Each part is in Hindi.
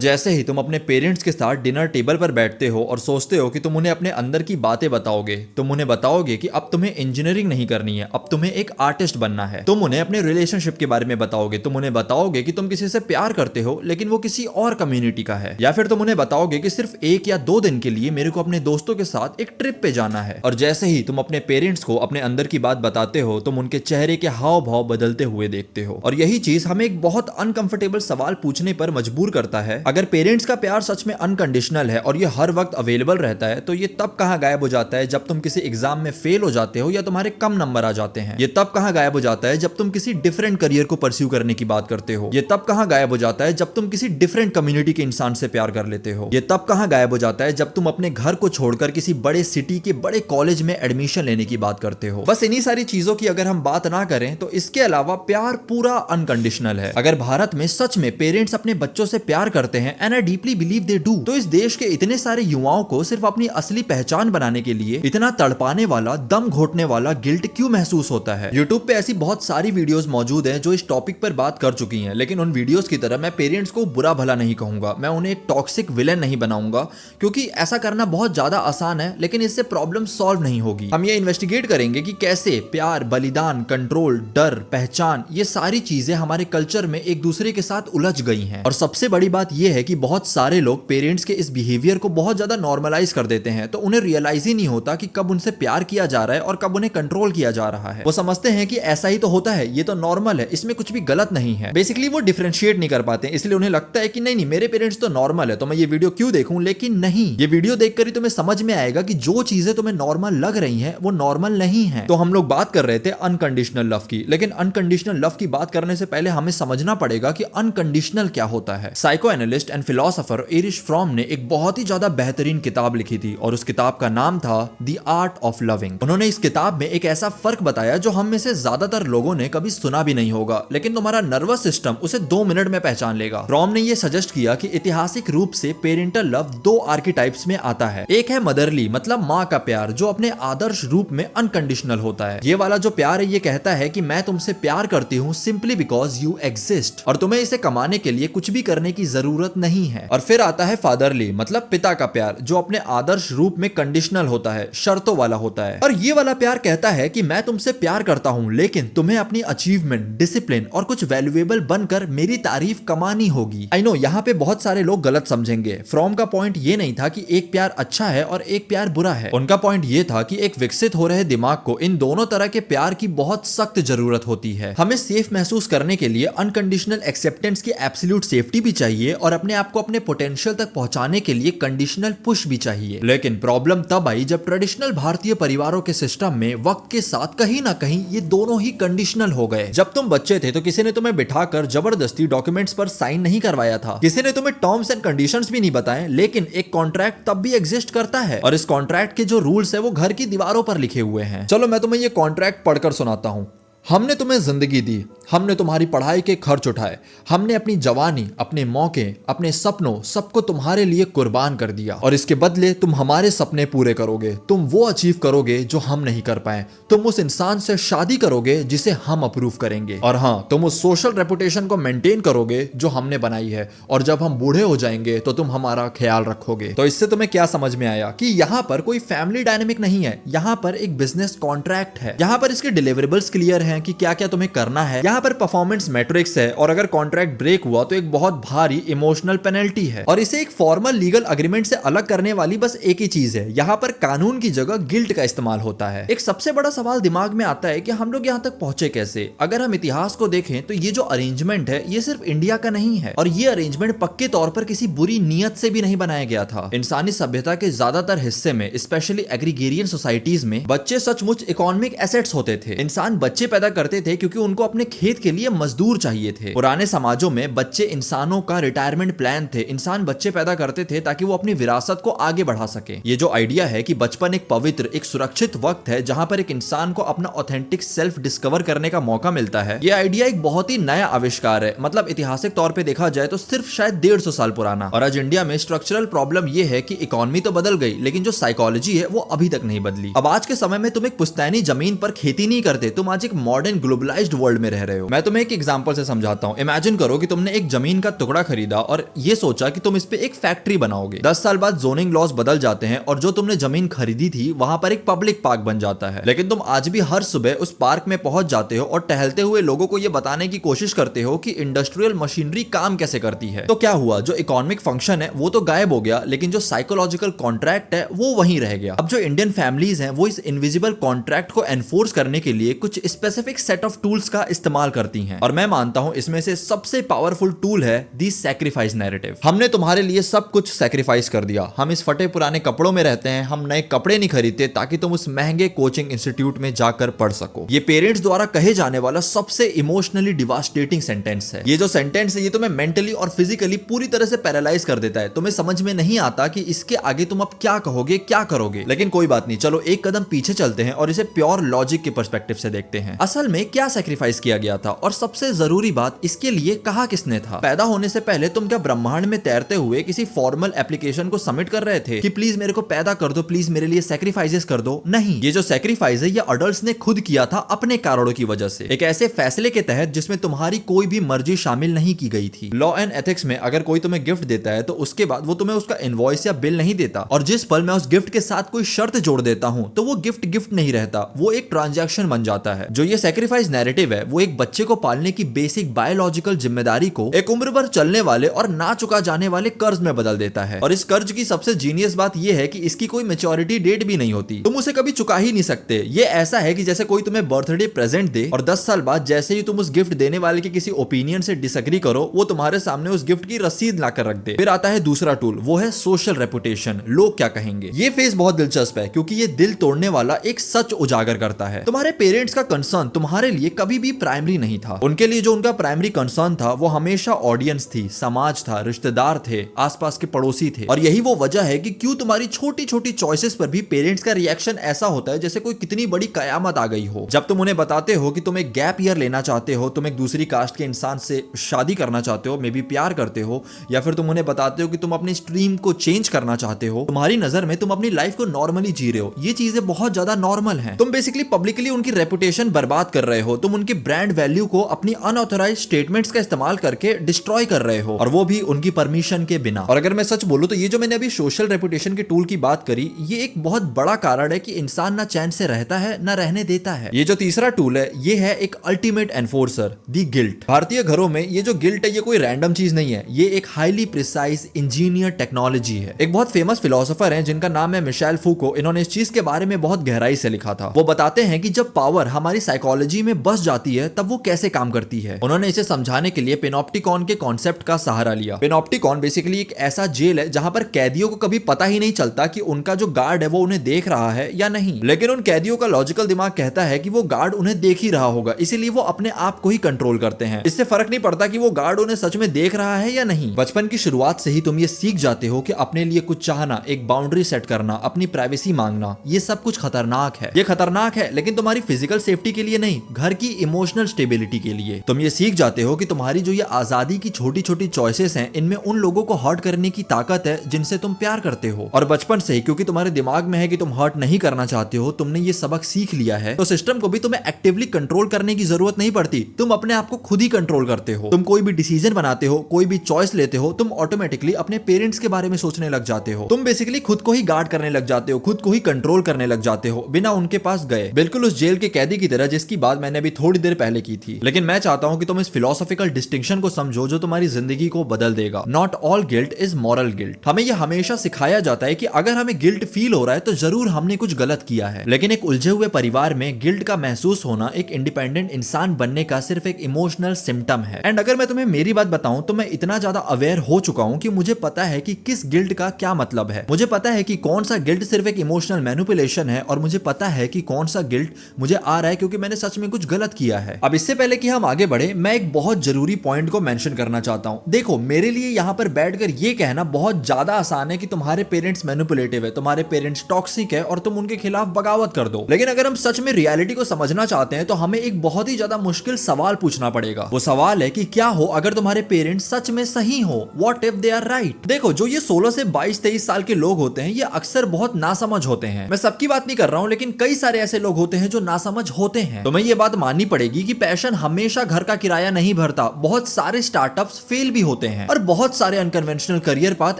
जैसे ही तुम अपने पेरेंट्स के साथ डिनर टेबल पर बैठते हो और सोचते हो कि तुम उन्हें अपने अंदर की बातें बताओगे, तुम उन्हें बताओगे कि अब तुम्हें इंजीनियरिंग नहीं करनी है, अब तुम्हें एक आर्टिस्ट बनना है। तुम उन्हें अपने रिलेशनशिप के बारे में बताओगे, तुम उन्हें बताओगे कि तुम किसी से प्यार करते हो लेकिन वो किसी और कम्युनिटी का है, या फिर तुम उन्हें बताओगे कि सिर्फ 1 या 2 दिन के लिए मेरे को अपने दोस्तों के साथ एक ट्रिप पे जाना है। और जैसे ही तुम अपने पेरेंट्स को अपने अंदर की बात बताते हो, तुम उनके चेहरे के हाव भाव बदलते हुए देखते हो। और यही चीज हमें एक बहुत अनकंफर्टेबल सवाल पूछने पर मजबूर करता है, अगर पेरेंट्स का प्यार सच में अनकंडीशनल है और ये हर वक्त अवेलेबल रहता है, तो ये तब कहां गायब हो जाता है जब तुम किसी एग्जाम में फेल हो जाते हो या तुम्हारे कम नंबर आ जाते हैं? ये तब कहां गायब हो जाता है जब तुम किसी डिफरेंट करियर को परस्यू करने की बात करते हो? ये तब कहां गायब हो जाता है जब तुम किसी डिफरेंट कम्युनिटी के इंसान से प्यार कर लेते हो? ये तब कहां गायब हो जाता है जब तुम अपने घर को छोड़कर किसी बड़े सिटी के बड़े कॉलेज में एडमिशन लेने की बात करते हो? बस इन्हीं सारी चीजों की अगर हम बात ना करें तो इसके अलावा प्यार पूरा अनकंडीशनल है। अगर भारत में सच में पेरेंट्स अपने बच्चों से प्यार करते हैं, and I deeply believe they do, तो इस देश के इतने सारे युवाओं को सिर्फ अपनी असली पहचान बनाने के लिए इतना तड़पाने वाला, दम घोटने वाला गिल्ट क्यों महसूस होता है? यूट्यूब पे ऐसी बहुत सारी वीडियोस मौजूद हैं जो इस टॉपिक पर बात कर चुकी हैं, लेकिन उन वीडियोस की तरह मैं पेरेंट्स को बुरा भला नहीं कहूंगा, मैं उन्हें एक टॉक्सिक विलेन नहीं बनाऊंगा, क्योंकि ऐसा करना बहुत ज्यादा आसान है, लेकिन इससे प्रॉब्लम सॉल्व नहीं होगी। हम ये इन्वेस्टिगेट करेंगे कि कैसे प्यार, बलिदान, कंट्रोल, डर, पहचान, ये सारी चीजें हमारे कल्चर में एक दूसरे के साथ उलझ गई हैं। और सबसे बड़ी बात यह है कि बहुत सारे लोग पेरेंट्स के इस बिहेवियर को बहुत ज्यादा नॉर्मलाइज कर देते हैं, तो उन्हें रियलाइज ही नहीं होता कि कब उनसे प्यार किया जा रहा है और कब उन्हें कंट्रोल किया जा रहा है। वो समझते हैं कि ऐसा ही तो होता है, ये तो नॉर्मल है, इसमें कुछ भी गलत नहीं है। बेसिकली वो डिफरेंशिएट नहीं कर पाते, इसलिए उन्हें लगता है कि नहीं नहीं, मेरे पेरेंट्स तो नॉर्मल है, तो मैं ये वीडियो क्यों देखूं? लेकिन नहीं, ये वीडियो देखकर ही तुम्हें समझ में आएगा कि जो चीजें तुम्हें नॉर्मल लग रही हैं वो नॉर्मल नहीं है। तो हम लोग बात कर रहे थे अनकंडीशनल लव की, लेकिन अनकंडीशनल लव की बात करने से पहले हमें समझना पड़ेगा कि अनकंडीशनल क्या होता है। Psycho analyst and philosopher Erich Fromm ने एक बहुत ही ज्यादा बेहतरीन किताब लिखी थी और उस किताब का नाम था द आर्ट ऑफ लविंग। उन्होंने इस किताब में एक ऐसा फर्क बताया जो हम में से ज्यादातर लोगों ने कभी सुना भी नहीं होगा, लेकिन तुम्हारा नर्वस सिस्टम उसे 2 मिनट में पहचान लेगा। फ्रॉम ने यह सजेस्ट किया कि ऐतिहासिक रूप से पेरेंटल लव 2 आर्किटाइप्स में आता है। एक है मदरली, मतलब माँ का प्यार, जो अपने आदर्श रूप में अनकंडीशनल होता है। ये वाला जो प्यार है ये कहता है कि मैं तुमसे प्यार करती हूँ सिंपली बिकॉज यू एग्जिस्ट, और तुम्हें इसे कमाने के लिए कुछ भी करने की जरूरत नहीं है। और फिर आता है फादरली, मतलब पिता का प्यार, जो अपने आदर्श रूप में कंडीशनल होता है, शर्तों वाला होता है। और ये वाला प्यार कहता है कि मैं तुमसे प्यार करता हूँ, लेकिन तुम्हें अपनी अचीवमेंट, डिसिप्लिन और कुछ वैल्यूएबल बनकर मेरी तारीफ कमानी होगी। आई नो यहाँ पे बहुत सारे लोग गलत समझेंगे। फ्रॉम का पॉइंट ये नहीं था कि एक प्यार अच्छा है और एक प्यार बुरा है। उनका पॉइंट ये था कि एक विकसित हो रहे दिमाग को इन दोनों तरह के प्यार की बहुत सख्त जरूरत होती है। हमें सेफ महसूस करने के लिए अनकंडीशनल एक्सेप्टेंस की एब्सोल्यूट सेफ्टी भी चाहिए, और अपने आप को अपने पोटेंशियल तक पहुंचाने के लिए कंडीशनल पुश भी चाहिए। लेकिन प्रॉब्लम तब आई जब ट्रेडिशनल भारतीय परिवारों के सिस्टम में वक्त के साथ कहीं ना कहीं ये दोनों ही कंडीशनल हो गए। जब तुम बच्चे थे तो किसी ने तुम्हें बिठाकर जबरदस्ती डॉक्यूमेंट्स पर साइन नहीं करवाया था, किसी ने तुम्हें टर्म्स एंड कंडीशंस भी नहीं बताए, लेकिन एक कॉन्ट्रैक्ट तब भी एग्जिस्ट करता है, और इस कॉन्ट्रैक्ट के जो रूल्स है वो घर की दीवारों पर लिखे हुए हैं। चलो मैं तुम्हें ये कॉन्ट्रैक्ट पढ़कर सुनाता हूँ। हमने तुम्हें जिंदगी दी, हमने तुम्हारी पढ़ाई के खर्च उठाए, हमने अपनी जवानी, अपने मौके, अपने सपनों, सबको तुम्हारे लिए कुर्बान कर दिया, और इसके बदले तुम हमारे सपने पूरे करोगे। तुम वो अचीव करोगे जो हम नहीं कर पाए। तुम उस इंसान से शादी करोगे जिसे हम अप्रूव करेंगे, और हाँ, तुम उस सोशल रेपुटेशन को मेंटेन करोगे जो हमने बनाई है, और जब हम बूढ़े हो जाएंगे तो तुम हमारा ख्याल रखोगे। तो इससे तुम्हें क्या समझ में आया कि यहाँ पर कोई फैमिली डायनेमिक नहीं है, यहाँ पर एक बिजनेस कॉन्ट्रैक्ट है। यहाँ पर इसके डिलीवरेबल्स क्लियर है कि क्या क्या तुम्हें करना है। यहाँ पर परफॉर्मेंस मैट्रिक्स है, और अगर कॉन्ट्रैक्ट ब्रेक हुआ तो एक बहुत भारी इमोशनल पेनल्टी है। और इसे एक फॉर्मल लीगल एग्रीमेंट से अलग करने वाली बस एक ही चीज है, यहाँ पर कानून की जगह गिल्ट का इस्तेमाल होता है। एक सबसे बड़ा सवाल दिमाग में आता है कि हम लोग यहाँ तक पहुंचे कैसे। अगर हम इतिहास को देखें तो ये जो अरेंजमेंट है ये सिर्फ इंडिया का नहीं है, और ये अरेंजमेंट पक्के तौर पर किसी बुरी नीयत से भी नहीं बनाया गया था। इंसानी सभ्यता के ज्यादातर हिस्से में, स्पेशली एग्रीगेरियन सोसाइटीज में, बच्चे सचमुच इकोनॉमिक एसेट्स होते थे। इंसान बच्चे पैदा करते थे क्योंकि उनको अपने खेत के लिए मजदूर चाहिए थे। पुराने समाजों में बच्चे इंसानों का रिटायरमेंट प्लान थे। इंसान बच्चे पैदा करते थे ताकि वो अपनी विरासत को आगे बढ़ा सके। ये जो आइडिया है कि बचपन एक पवित्र, एक सुरक्षित वक्त है जहां पर एक इंसान को अपना ऑथेंटिक सेल्फ डिस्कवर करने का मौका मिलता है, ये आइडिया एक बहुत ही नया आविष्कार है। मतलब ऐतिहासिक तौर पे देखा जाए तो सिर्फ शायद 150 साल पुराना। और आज इंडिया में स्ट्रक्चरल प्रॉब्लम ये है कि इकोनॉमी तो बदल गई, लेकिन जो साइकोलॉजी है वो अभी तक नहीं बदली। अब आज के समय में तुम एक पुश्तैनी जमीन पर खेती नहीं करते, तुम आज एक मॉडर्न ग्लोबलाइज्ड वर्ल्ड में रह रहे रहे हो। मैं तुम्हें एक एग्जांपल से समझाता हूँ। इमेजिन करो कि तुमने एक जमीन का टुकड़ा खरीदा और ये सोचा कि तुम इस पे एक फैक्ट्री बनाओगे। 10 साल बाद जोनिंग लॉज बदल जाते हैं और जो तुमने जमीन खरीदी थी वहां पर एक पब्लिक पार्क बन जाता है। लेकिन तुम आज भी हर सुबह उस पार्क में पहुंच जाते हो और टहलते हुए लोगों को यह बताने की कोशिश करते हो कि इंडस्ट्रियल मशीनरी काम कैसे करती है। तो क्या हुआ, जो इकोनॉमिक फंक्शन है वो तो गायब हो गया, लेकिन जो साइकोलॉजिकल कॉन्ट्रैक्ट है वो वहीं रह गया। अब जो इंडियन फैमिलीज हैं वो इस इनविजिबल कॉन्ट्रैक्ट को एनफोर्स करने के लिए कुछ स्पेसिफिक सेट ऑफ टूल्स का इस्तेमाल करती हैं, और मैं मानता हूं इसमें से सबसे पावरफुल टूल है दी सैक्रिफाइस नैरेटिव। हमने तुम्हारे लिए सब कुछ सैक्रिफाइस कर दिया, हम इस फटे पुराने कपड़ों में रहते हैं, हम नए कपड़े नहीं खरीदते ताकि तुम उस महंगे कोचिंग इंस्टीट्यूट में जाकर पढ़ सको। ये पेरेंट्स द्वारा कहे जाने वाला सबसे इमोशनली डिवास्टेटिंग सेंटेंस है। ये जो सेंटेंस है ये तुम्हें मेंटली और फिजिकली पूरी तरह से पैरालाइज कर देता है। तुम्हें समझ में नहीं आता कि इसके आगे तुम अब क्या कहोगे, क्या करोगे। लेकिन कोई बात नहीं, चलो एक कदम पीछे चलते हैं और इसे प्योर लॉजिक के पर्सपेक्टिव से देखते हैं। असल में क्या सैक्रिफाइस किया गया था, और सबसे जरूरी बात, इसके लिए कहा किसने था। पैदा होने से पहले तुम क्या ब्रह्मांड में तैरते हुए किसी फॉर्मल एप्लीकेशन को सबमिट कर रहे थे कि प्लीज मेरे को पैदा कर दो, प्लीज मेरे लिए सैक्रिफाइसेस कर दो? नहीं, ये जो सैक्रिफाइस है ये अडल्ट्स ने खुद किया था अपने कारणों की वजह से, एक ऐसे फैसले के तहत जिसमें तुम्हारी कोई भी मर्जी शामिल नहीं की गई थी। लॉ एंड एथिक्स में अगर कोई तुम्हें गिफ्ट देता है तो उसके बाद वो तुम्हें उसका इनवॉइस या बिल नहीं देता, और जिस पल मैं उस गिफ्ट के साथ कोई शर्त जोड़ देता हूं तो वो गिफ्ट गिफ्ट नहीं रहता, वो एक ट्रांजैक्शन बन जाता है। जो ये सैक्रिफाइस नैरेटिव है वो एक बच्चे को पालने की बेसिक बायोलॉजिकल जिम्मेदारी को एक उम्र भर चलने वाले और ना चुका जाने वाले कर्ज में बदल देता है। और इस कर्ज की सबसे जीनियस बात यह है कि इसकी कोई मैच्योरिटी डेट भी नहीं होती, तुम उसे कभी चुका ही नहीं सकते। ये ऐसा है कि जैसे कोई तुम्हें बर्थडे प्रेजेंट दे और 10 साल बाद जैसे ही तुम उस गिफ्ट देने वाले के किसी ओपिनियन से डिसएग्री करो, वो तुम्हारे सामने उस गिफ्ट की रसीद लाकर रख दे। फिर आता है दूसरा टूल, वो है सोशल रेपुटेशन, लोग क्या कहेंगे। ये फेज बहुत दिलचस्प है क्योंकि ये दिल तोड़ने वाला एक सच उजागर करता है। तुम्हारे पेरेंट्स का कंसर्न तुम्हारे लिए कभी भी प्राइमरी नहीं था। उनके लिए जो उनका प्राइमरी कंसर्न था वो हमेशा ऑडियंस थी, समाज था, रिश्तेदार थे, आसपास के पड़ोसी थे। और यही वो वजह है कि क्यों तुम्हारी छोटी छोटी चॉइसेस पर भी पेरेंट्स का रिएक्शन ऐसा होता है जैसे कोई कितनी बड़ी कयामत आ गई हो। जब तुम उन्हें बताते हो कि तुम एक गैप ईयर लेना चाहते हो, तुम एक दूसरी कास्ट के इंसान से शादी करना चाहते हो, मे बी प्यार करते हो, या फिर तुम उन्हें बताते हो कि तुम अपनी स्ट्रीम को चेंज करना चाहते हो, तुम्हारी नजर में तुम अपनी लाइफ को नॉर्मली जी रहे हो, ये चीजें बहुत ज्यादा नॉर्मल हैं। तुम बेसिकली पब्लिकली उनकी रेपुटेशन बर्बाद कर रहे हो, तुम उनकी ब्रांड वैल्यू को अपनी अनऑथराइज्ड स्टेटमेंट्स का इस्तेमाल करके डिस्ट्रॉय कर रहे हो, और वो भी उनकी परमिशन के बिना। और अगर मैं सच बोलूं तो ये जो मैंने अभी सोशल रेपुटेशन के टूल की बात करी, ये एक बहुत बड़ा कारण है कि इंसान ना चैन से रहता है ना रहने देता है। ये जो तीसरा टूल है ये है एक अल्टीमेट एनफोर्सर, दी गिल्ट। भारतीय घरों में ये जो गिल्ट है ये कोई रैंडम चीज नहीं है, ये एक हाईली प्रिसाइज इंजीनियर टेक्नोलॉजी है। एक बहुत फेमस फिलोसोफर है जिनका नाम है मिशेल फूको, इन्होंने इस चीज के बारे में बहुत गहराई से लिखा था। वो बताते हैं कि जब पावर हमारी साइकोलॉजी में बस जाती है तब वो कैसे काम करती है। उन्होंने इसे समझाने के लिए पेनोप्टिकॉन के कॉन्सेप्ट का सहारा लिया। पेनोप्टिकॉन बेसिकली एक ऐसा जेल है जहां पर कैदियों को कभी पता ही नहीं चलता कि उनका जो गार्ड है वो उन्हें देख रहा है या नहीं, लेकिन उन कैदियों का लॉजिकल दिमाग कहता है कि वो गार्ड उन्हें देख ही रहा होगा, इसीलिए वो अपने आप को ही कंट्रोल करते हैं। इससे फर्क नहीं पड़ता कि वो गार्ड उन्हें सच में देख रहा है या नहीं। बचपन की शुरुआत से ही तुम ये सीख जाते हो कि अपने लिए कुछ चाहना, एक बाउंड्री सेट करना, अपनी प्राइवेसी मांगना, ये सब कुछ खतरनाक है। ये खतरनाक है लेकिन तुम्हारी फिजिकल सेफ्टी के लिए नहीं, घर की इमोशनल स्टेबिलिटी के लिए। तुम ये सीख जाते हो कि तुम्हारी जो ये आजादी की छोटी छोटी चॉइसेस हैं, इनमें उन लोगों को हर्ट करने की ताकत है जिनसे तुम प्यार करते हो। और बचपन से ही क्योंकि तुम्हारे दिमाग में है कि तुम हर्ट नहीं करना चाहते हो, तुमने ये सबक सीख लिया है, तो सिस्टम को भी तुम्हें एक्टिवली कंट्रोल करने की जरूरत नहीं पड़ती। तुम अपने आप को खुद ही कंट्रोल करते हो। तुम कोई भी डिसीजन बनाते हो, कोई भी चॉइस लेते हो, तुम ऑटोमेटिकली अपने पेरेंट्स के बारे में सोचने लग जाते हो। तुम बेसिकली खुद को ही गार्ड करने लग जाते हो, खुद को ही कंट्रोल करने लग जाते हो बिना उनके पास गए, बिल्कुल उस जेल के कैदी की तरह जिसकी बात मैंने अभी थोड़ी देर पहले की थी। लेकिन मैं चाहता हूं कि तुम इस फिलोसॉफिकल डिस्टिंक्शन को समझो जो तुम्हारी जिंदगी को बदल देगा। Not all guilt is moral guilt. हमें यह हमेशा सिखाया जाता है कि अगर हमें गिल्ट फील हो रहा है तो जरूर हमने कुछ गलत किया है, लेकिन एक उलझे हुए परिवार में गिल्ट का महसूस होना एक इंडिपेंडेंट इंसान बनने का सिर्फ एक इमोशनल सिम्टम है। एंड अगर मैं तुम्हें मेरी बात बताऊं तो मैं इतना ज्यादा अवेयर हो चुका हूं कि मुझे पता है कि किस गिल्ट का क्या मतलब है। मुझे पता है कि कौन सा गिल्ट सिर्फ एक इमोशनल मैनिपुलेशन है, और मुझे पता है कि कौन सा गिल्ट मुझे आ रहा है क्योंकि मैंने सच में कुछ गलत किया है। अब इससे पहले कि हम आगे बढ़े, मैं एक बहुत जरूरी पॉइंट को मेंशन करना चाहता हूं। देखो, मेरे लिए यहां पर बैठकर ये कहना बहुत ज्यादा आसान है कि तुम्हारे पेरेंट्स मैनिपुलेटिव है, तुम्हारे पेरेंट्स टॉक्सिक है और तुम उनके खिलाफ बगावत कर दो। लेकिन अगर हम सच में रियलिटी को समझना चाहते हैं तो हमें एक बहुत ही ज्यादा मुश्किल सवाल पूछना पड़ेगा। वो सवाल है कि क्या हो अगर तुम्हारे पेरेंट्स सच में सही हो? What if they are right? देखो, जो ये 16 से 22-23 साल के लोग होते हैं ये अक्सर बहुत नासमझ होते हैं। मैं सबकी बात नहीं कर रहा हूं, लेकिन कई सारे ऐसे लोग होते हैं जो नासमझ होते हैं। तो मैं ये बात माननी पड़ेगी कि पैशन हमेशा घर का किराया नहीं भरता। बहुत सारे स्टार्टअप्स फेल भी होते हैं और बहुत सारे अनकन्वेंशनल करियर पाथ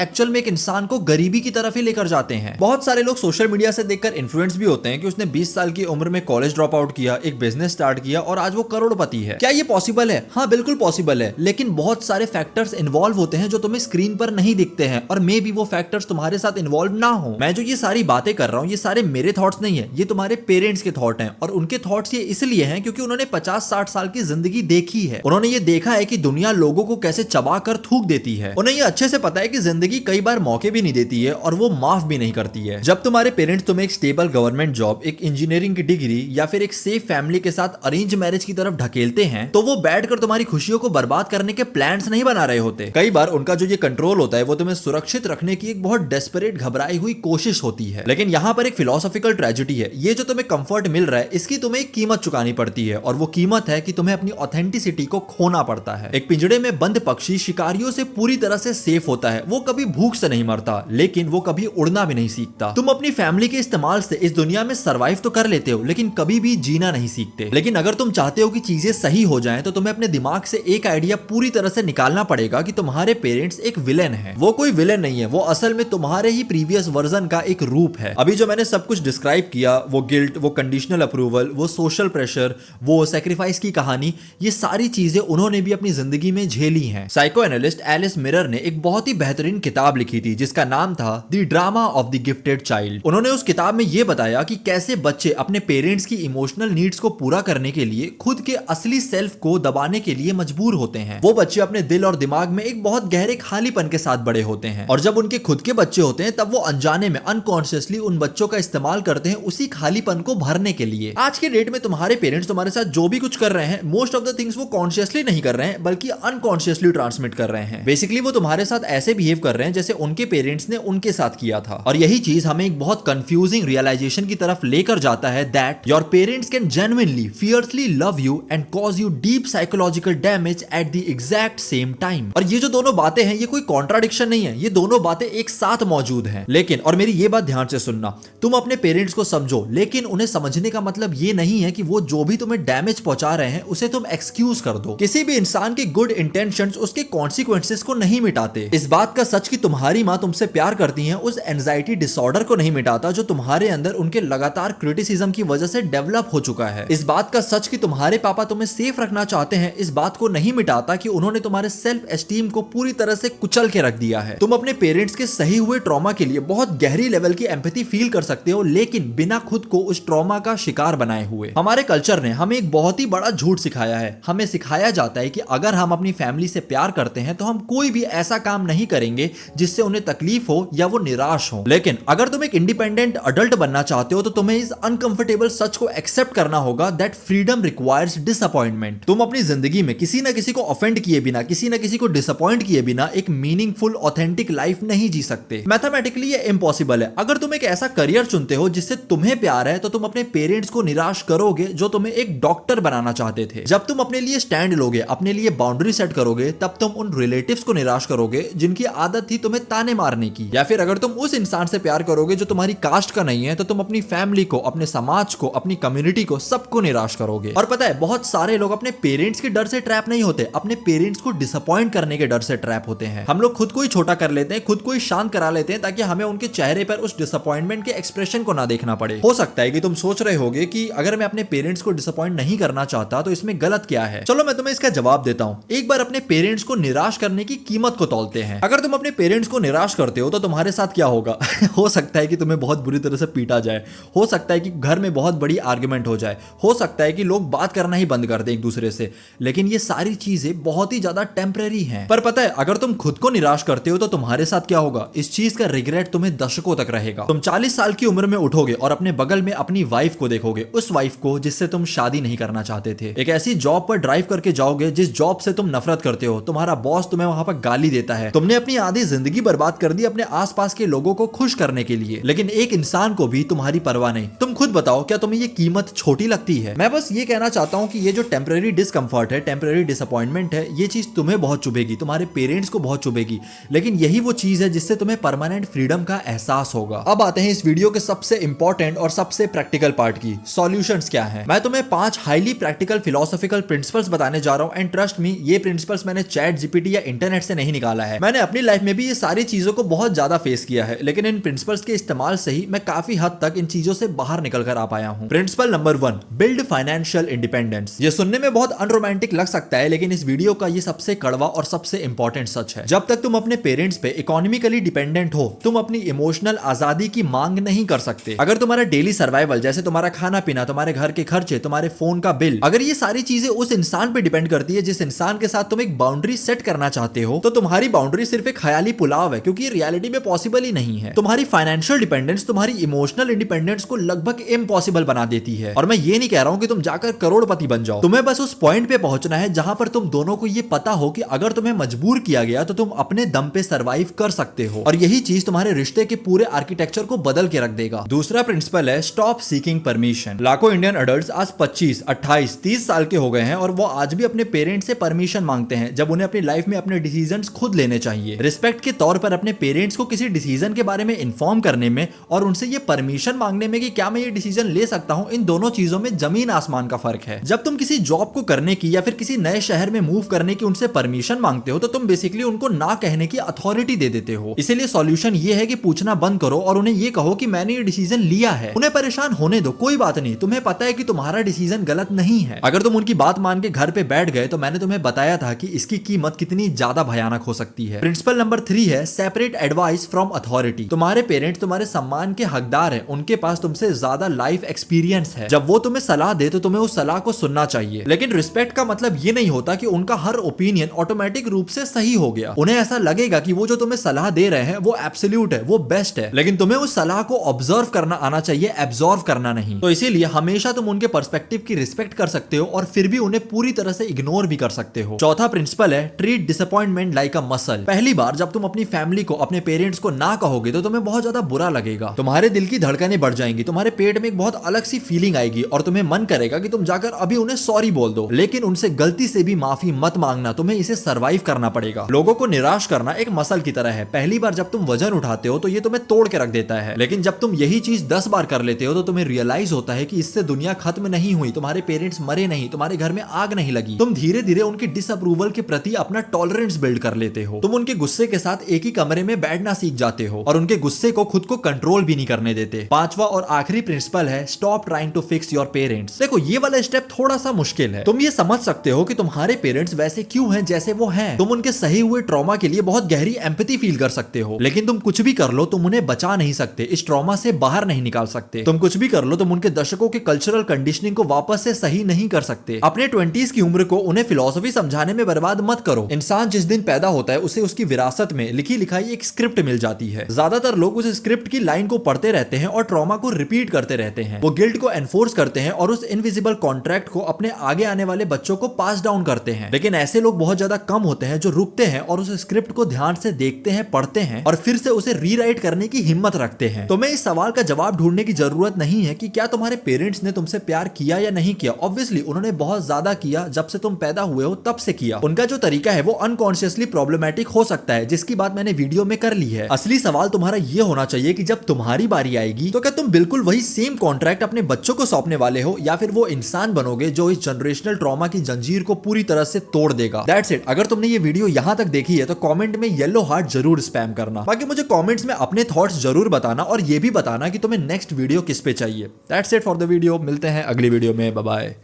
एक्चुअल में एक इंसान को गरीबी की तरफ ही लेकर जाते हैं। बहुत सारे लोग सोशल मीडिया से देखकर इन्फ्लुएंस भी होते हैं कि उसने 20 साल की उम्र में कॉलेज ड्रॉप आउट किया, एक बिजनेस स्टार्ट किया और आज वो करोड़पति है। क्या ये पॉसिबल है? हाँ, बिल्कुल पॉसिबल है, लेकिन बहुत सारे फैक्टर्स इन्वॉल्व होते हैं जो तुम्हें स्क्रीन पर नहीं दिखते हैं और मे बी वो फैक्टर्स तुम्हारे साथ इन्वॉल्व ना हो। मैं जो ये सारी बातें कर रहा हूँ ये सारे मेरे थॉट्स नहीं है, ये तुम्हारे पेरेंट्स के थॉट हैं और उनके थॉट्स ये इसलिए हैं क्योंकि उन्होंने 50-60 साल की जिंदगी देखी है। उन्होंने ये देखा है कि दुनिया लोगों को कैसे चबा कर थूक देती है। उन्हें ये अच्छे से पता है कि जिंदगी कई बार मौके भी नहीं देती है और वो माफ भी नहीं करती है। जब तुम्हारे पेरेंट्स तुम्हें एक स्टेबल गवर्नमेंट जॉब, एक इंजीनियरिंग की डिग्री या फिर एक सेफ फैमिली के साथ अरेंज मैरिज की तरफ ढकेलते हैं तो वो बैठकर तुम्हारी खुशियों को बर्बाद करने के प्लान्स नहीं बना रहे होते। कई बार उनका जो ये कंट्रोल होता है वो तुम्हें सुरक्षित रखने की एक बहुत डेस्परेट घबराई हुई कोशिश होती है। लेकिन यहाँ पर एक फिलोसॉफिकल ट्रेजेडी है, ये जो तुम्हें कंफर्ट मिल रहा है इसकी तुम्हें एक कीमत चुकानी पड़ती है और वो कीमत है कि तुम्हें अपनी ऑथेंटिसिटी को खोना पड़ता है। एक पिंजड़े में बंद पक्षी शिकारियों से पूरी तरह से सेफ होता है, वो कभी भूख से नहीं मरता लेकिन वो कभी उड़ना भी नहीं सीखता। तुम अपनी फैमिली के इस्तेमाल से इस दुनिया में सरवाइव तो कर लेते हो लेकिन कभी भी जीना नहीं सीखते। लेकिन अगर तुम चाहते हो कि चीजें सही हो जाएं तो तुम्हें अपने दिमाग से एक आइडिया पूरी तरह से निकालना पड़ेगा कि तुम्हारे पेरेंट्स एक विलेन है। वो कोई विलेन नहीं है, वो असल में तुम्हारे ही प्रीवियस वर्जन का एक रूप है। अभी जो मैंने सब कुछ डिस्क्राइब किया, वो गिल्ट, वो कंडीशनल अप्रूवल, वो सोशल प्रेशर, वो सैक्रिफाइस की कहानी, ये सारी चीजें उन्होंने भी अपनी जिंदगी में झेली हैं। साइको एनालिस्ट एलिस मिरर ने एक बहुत ही बेहतरीन किताब लिखी थी जिसका नाम था the drama of the gifted child. उन्होंने उस किताब में ये बताया कि कैसे बच्चे अपने पेरेंट्स की इमोशनल नीड्स को पूरा करने के लिए खुद के असली सेल्फ को दबाने के लिए मजबूर होते हैं। वो बच्चे अपने दिल और दिमाग में एक बहुत गहरे खालीपन के साथ बड़े होते हैं और जब उनके खुद के बच्चे होते हैं तब वो अनजाने में अनकॉन्शियसली उन बच्चों का इस्तेमाल करते हैं उसी खालीपन को भरने के लिए। आज के डेट में तुम्हारे पेरेंट्स तुम्हारे साथ जो भी कुछ कर रहे हैं मोस्ट ऑफ द थिंग्स वो कॉन्शियसली नहीं कर रहे हैं बल्कि अनकॉन्शियसली ट्रांसमिट कर रहे हैं। बेसिकली वो तुम्हारे साथ ऐसे बिहेव कर रहे हैं जैसे उनके पेरेंट्स ने उनके साथ किया था। और यही चीज हमें एक बहुत कंफ्यूजिंग रियलाइजेशन की तरफ लेकर जाता है that your parents can genuinely fiercely love you and cause you deep psychological damage at the exact same time. और ये जो दोनों बातें हैं ये कोई कॉन्ट्राडिक्शन नहीं है, ये दोनों बातें एक साथ मौजूद हैं। लेकिन और मेरी ये बात ध्यान से सुनना, तुम अपने पेरेंट्स को समझो लेकिन उन्हें समझने का मतलब ये नहीं है कि वो जो भी तुम्हें डैमेज पहुंचा रहे हैं उसे तुम एक्सक्यूज कर दो। किसी भी इंसान के गुड इंटेंशंस उसके कॉन्सिक्वेंसेस को नहीं मिटाते। इस बात का सच कि तुम्हारी माँ तुमसे प्यार करती है उस एंजाइटी डिसऑर्डर को नहीं मिटाता जो तुम्हारे अंदर उनके लगातार क्रिटिसिज्म की वजह से डेवलप हो चुका है। इस बात का सच कि तुम्हारे पापा तुम्हें सेफ रखना चाहते हैं इस बात को नहीं मिटाता कि उन्होंने तुम्हारे सेल्फ एस्टीम को पूरी तरह से कुचल के रख दिया है। तुम अपने पेरेंट्स के सही हुए ट्रॉमा के लिए बहुत गहरी लेवल की एम्पैथी फील कर सकते हो लेकिन बिना खुद को उस ट्रॉमा का शिकार बनाए हुए। हमारे कल्चर ने हमें एक बहुत ही बड़ा झूठ सिखाया है। हमें सिखाया जाता है कि अगर हम अपनी फैमिली से प्यार करते हैं तो हम कोई भी ऐसा काम नहीं करेंगे जिससे उन्हें तकलीफ हो या वो निराश हो। लेकिन अगर तुम एक इंडिपेंडेंट अडल्ट बनना चाहते हो तो तुम्हें इस अनकंफर्टेबल सच को एक्सेप्ट करना होगा दैट फ्रीडम रिक्वायर्स डिसअपॉइंटमेंट। तुम अपनी जिंदगी में किसी न किसी को ऑफेंड किए बिना, किसी न किसी को डिसअपॉइंट किए बिना एक मीनिंगफुल ऑथेंटिक लाइफ नहीं जी सकते। मैथमेटिकली ये इम्पॉसिबल है। अगर तुम एक ऐसा करियर चुनते हो जिससे तुम्हें प्यार है तो तुम अपने पेरेंट्स को निराश करोगे जो तुम्हें एक डॉक्टर बनाना चाहते थे। जब तुम अपने लिए स्टैंड लोगे, अपने लिए बाउंड्री सेट करोगे, तब तुम उन रिलेटिव्स को निराश करोगे जिनकी आदत थी तुम्हें ताने मारने की। या फिर अगर तुम उस इंसान से प्यार करोगे जो तुम्हारी कास्ट का नहीं है तो तुम अपनी फैमिली को, अपने समाज को, अपनी कम्युनिटी को, सबको निराश करोगे। और पता है बहुत सारे लोग अपने पेरेंट्स के डर से ट्रैप नहीं होते, अपने पेरेंट्स को डिसअपॉइंट करने के डर से ट्रैप होते हैं। हम लोग खुद को ही छोटा कर लेते हैं, खुद को ही शांत करा लेते हैं ताकि हमें उनके चेहरे पर उस डिसअपॉइंटमेंट के एक्सप्रेशन को ना देखना पड़े। हो सकता है कि तुम सोच रहे होगे कि अगर मैं अपने पेरेंट्स को डिसअपॉइंट नहीं करना चाहता तो इसमें गलत क्या है। चलो मैं तुम्हें इसका जवाब देता हूँ। एक बार अपने पेरेंट्स को निराश करने की कीमत को तौलते हैं। अगर तुम अपने पेरेंट्स को निराश करते हो तो तुम्हारे साथ क्या होगा हो सकता है कि तुम्हें बहुत बुरी तरह से पीटा जाए, हो सकता है कि घर में बहुत बड़ी आर्गुमेंट हो जाए, हो सकता है कि लोग बात करना ही बंद कर दें एक दूसरे से। लेकिन ये सारी चीजें बहुत ही ज्यादा टेम्परेरी हैं। पर पता है अगर तुम खुद को निराश करते हो तो तुम्हारे साथ क्या होगा, इस चीज का रिग्रेट तुम्हें दशकों तक रहेगा। तुम 40 साल की उम्र में उठोगे और अपने बगल में अपनी वाइफ को देखोगे, उस वाइफ को जिससे तुम शादी नहीं करना चाहते थे। एक ऐसी जॉब पर ड्राइव करके जाओगे जिस जॉब से तुम नफरत करते हो, तुम्हारा बॉस तुम्हें वहां पर गाली देता है, तुमने अपनी आधी जिंदगी बर्बाद कर दी अपने आसपास के लोगों को खुश करने के लिए, लेकिन एक इंसान को भी तुम्हारी परवाह नहीं। तुम खुद बताओ क्या तुम्हें ये कीमत छोटी लगती है? मैं बस ये कहना चाहता हूँ कि ये जो टेम्परेरी डिस्कंफर्ट है, टेम्परेरी डिसअपॉइंटमेंट है, ये चीज तुम्हें बहुत चुभेगी, तुम्हारे पेरेंट्स को बहुत चुभेगी, लेकिन यही वो चीज है जिससे तुम्हें परमानेंट फ्रीडम का एहसास होगा। अब आते हैं इस वीडियो के सबसे इंपॉर्टेंट और सबसे प्रैक्टिकल पार्ट की, सॉल्यूशंस क्या हैं। मैं तुम्हें 5 हाईली प्रैक्टिकल फिलोसॉफिकल प्रिंसिपल्स बताने जा रहा हूं एंड ट्रस्ट मी, ये प्रिंसिपल्स मैंने चैट जीपीटी या इंटरनेट से नहीं निकाला है। मैंने अपनी लाइफ में भी ये सारी चीजों को बहुत ज्यादा फेस किया है, लेकिन इन प्रिंसिपल्स के इस्तेमाल से ही मैं काफी हद तक इन चीजों से बाहर निकल कर आ पाया हूं। Principle number 1, build financial independence. ये सुनने में बहुत अनरोमांटिक लग सकता है, लेकिन इस वीडियो का ये सबसे कड़वा और सबसे इंपॉर्टेंट सच है। जब तक तुम अपने पेरेंट्स पे इकोनॉमिकली डिपेंडेंट हो, तुम अपनी इमोशनल आजादी की मांग नहीं कर सकते। अगर तुम्हारा डेली सर्वाइवल, जैसे तुम्हारा खाना पीना, तुम्हारे घर के खर्चे, तुम्हारे फोन का बिल, अगर ये सारी चीजें उस इंसान पे डिपेंड करती है जिस इंसान के साथ तुम एक बाउंड्री सेट करना चाहते हो, तो तुम्हारी बाउंड्री सिर्फ एक ख्याली पुलाव है, क्योंकि ये रियलिटी में पॉसिबल ही नहीं है। तुम्हारी फाइनेंशियल डिपेंडेंस तुम्हारी इमोशनल इंडिपेंडेंस को लगभग इम्पॉसिबल बना देती है। और मैं ये नहीं कह रहा हूं कि तुम जाकर करोड़पति बन जाओ, तुम्हें बस उस पॉइंट पे पहुंचना है जहां पर तुम दोनों को ये पता हो कि अगर तुम्हें मजबूर किया गया तो तुम अपने दम पे सरवाइव कर सकते हो, और यही चीज तुम्हारे रिश्ते के पूरे आर्किटेक्चर को बदल के रख देगा। दूसरा प्रिंसिपल है स्टॉप सीकिंग परमिशन। लाखों इंडियन अडल्ट्स आज 25, 28, 30 साल के हो गए हैं और वो आज भी अपने पेरेंट्स से परमिशन मांगते हैं जब उन्हें अपनी लाइफ में अपने डिसीजंस खुद लेने चाहिए। रिस्पेक्ट के तौर पर अपने पेरेंट्स को किसी डिसीजन के बारे में इन्फॉर्म करने में और उनसे ये परमिशन मांगने में कि क्या मैं ये डिसीजन ले सकता हूं, इन दोनों चीजों में जमीन आसमान का फर्क है। जब तुम किसी जॉब को करने की या फिर किसी नए शहर में मूव करने की उनसे परमिशन मांगते हो, तो तुम बेसिकली उनको ना कहने की अथॉरिटी दे देते हो। इसीलिए सॉल्यूशन ये है कि पूछना बंद करो और उन्हें ये कहो कि मैंने ये डिसीजन लिया है। उन्हें परेशान होने दो, कोई बात नहीं, तुम्हें पता है कि तुम्हारा डिसीजन गलत नहीं है। अगर तुम उनकी बात मान के घर पे बैठ गए तो मैंने तुम्हें बताया था कि इसकी कीमत कितनी ज्यादा भयानक हो सकती है। प्रिंसिपल नंबर 3 है सेपरेट एडवाइस फ्रॉम अथॉरिटी। तुम्हारे पेरेंट्स तुम्हारे सम्मान के हकदार हैं, उनके पास तुमसे ज्यादा लाइफ एक्सपीरियंस है। जब वो तुम्हें सलाह दे तो तुम्हें उस सलाह को सुनना चाहिए, लेकिन रिस्पेक्ट का मतलब ये नहीं होता कि उनका हर ओपिनियन ऑटोमेटिक रूप से सही हो गया। उन्हें ऐसा लगेगा कि वो जो तुम्हें सलाह दे रहे हैं वो एब्सोल्यूट है, वो बेस्ट है, लेकिन तुम्हें उस सलाह को ऑब्जर्व करना आना चाहिए, एब्जॉर्व करना नहीं। तो इसीलिए हमेशा तुम उनके पर्सपेक्टिव की रिस्पेक्ट कर सकते हो और फिर भी उन्हें पूरी तरह से इग्नोर भी कर सकते हो। चौथा प्रिंसिपल है treat disappointment like a muscle. पहली बार जब तुम अपनी फैमिली को, अपने पेरेंट्स को ना कहोगे तो तुम्हें बहुत ज्यादा बुरा लगेगा, तुम्हारे दिल की धड़कनें बढ़ जाएंगी, तुम्हारे पेट में एक बहुत अलग सी फीलिंग आएगी और तुम्हें मन करेगा कि तुम जाकर अभी उन्हें सॉरी बोल दो, लेकिन उनसे गलती से भी माफी मत मांगना, तुम्हें इसे सरवाइव करना पड़ेगा। लोगों को निराश करना एक मसल की तरह है। पहली बार जब तुम वजन उठाते हो तो ये तुम्हें तोड़ के रख देता है, लेकिन जब तुम यही चीज 10 बार कर लेते हो तो तुम्हें रियलाइज होता है कि इससे दुनिया खत्म नहीं हुई, तुम्हारे पेरेंट्स मरे नहीं, तुम्हारे घर में आग नहीं लगी। तुम धीरे धीरे उनके डिसअप्रूवल के प्रति अपना टॉलरेंस बिल्ड कर लेते हो। तुम उनके गुस्से के साथ एक ही कमरे में बैठना सीख जाते हो और उनके गुस्से को खुद को कंट्रोल भी नहीं करने देते। पांचवा और आखिरी प्रिंसिपल है stop trying to fix your parents. देखो ये वाला स्टेप थोड़ा सा मुश्किल है। तुम ये समझ सकते हो कि तुम्हारे पेरेंट्स वैसे क्यों हैं जैसे वो हैं। तुम उनके सही हुए ट्रॉमा के लिए बहुत गहरी एम्पैथी फील कर सकते हो, लेकिन तुम कुछ भी कर लो तुम उन्हें बचा नहीं सकते, इस ट्रॉमा से बाहर नहीं निकाल सकते। तुम कुछ भी कर लो तुम उनके दशकों के कल्चरल कंडीशनिंग को वापस से सही नहीं कर सकते। अपने 20s की उम्र को उन्हें फिलॉसफी समझाने में बर्बाद मत करो। इंसान जिस दिन पैदा होता है उसे उसकी विरासत में लिखी लिखाई एक स्क्रिप्ट मिल जाती है। ज्यादातर लोग उस स्क्रिप्ट की लाइन को पढ़ते रहते हैं और ट्रॉमा को रिपीट करते रहते हैं। वो गिल्ट को एनफोर्स करते हैं और उस इनविजिबल कॉन्ट्रैक्ट को अपने आगे आने वाले बच्चों को पास डाउन करते हैं। लेकिन ऐसे लोग बहुत ज्यादा कम होते हैं जो रुकते हैं और उस स्क्रिप्ट को ध्यान से देखते हैं, पढ़ते हैं और फिर से उसे रीराइट करने की हिम्मत रखते हैं। तुम्हें इस सवाल का जवाब ढूंढने की जरूरत नहीं है कि क्या तुम्हारे पेरेंट्स ने तुमसे प्यार किया या नहीं किया। ऑब्वियसली उन्होंने बहुत ज्यादा किया, जब से तुम पैदा हुए हो तब से किया। उनका जो तरीका है वो अनकॉन्शियसली प्रॉब्लमैटिक हो सकता है, जिसकी बात मैंने वीडियो में कर ली है। असली सवाल तुम्हारा ये होना चाहिए कि जब तुम्हारी बारी आएगी तो क्या तुम बिल्कुल वही सेम कॉन्ट्रैक्ट अपने बच्चों को सौंपने वाले हो, या फिर वो इंसान बनोगे जो इस जनरेशनल ट्रॉमा की जंजीर को पूरी तरह से तोड़ देगा। That's it. अगर तुमने ये वीडियो यहां तक देखी है तो कमेंट में येलो हार्ट जरूर स्पैम करना। बाकी मुझे कमेंट्स में अपने थॉट्स जरूर बताना और ये भी बताना कि तुम्हें नेक्स्ट वीडियो किस पे चाहिए। That's it for the video. मिलते हैं अगली वीडियो में। Bye bye.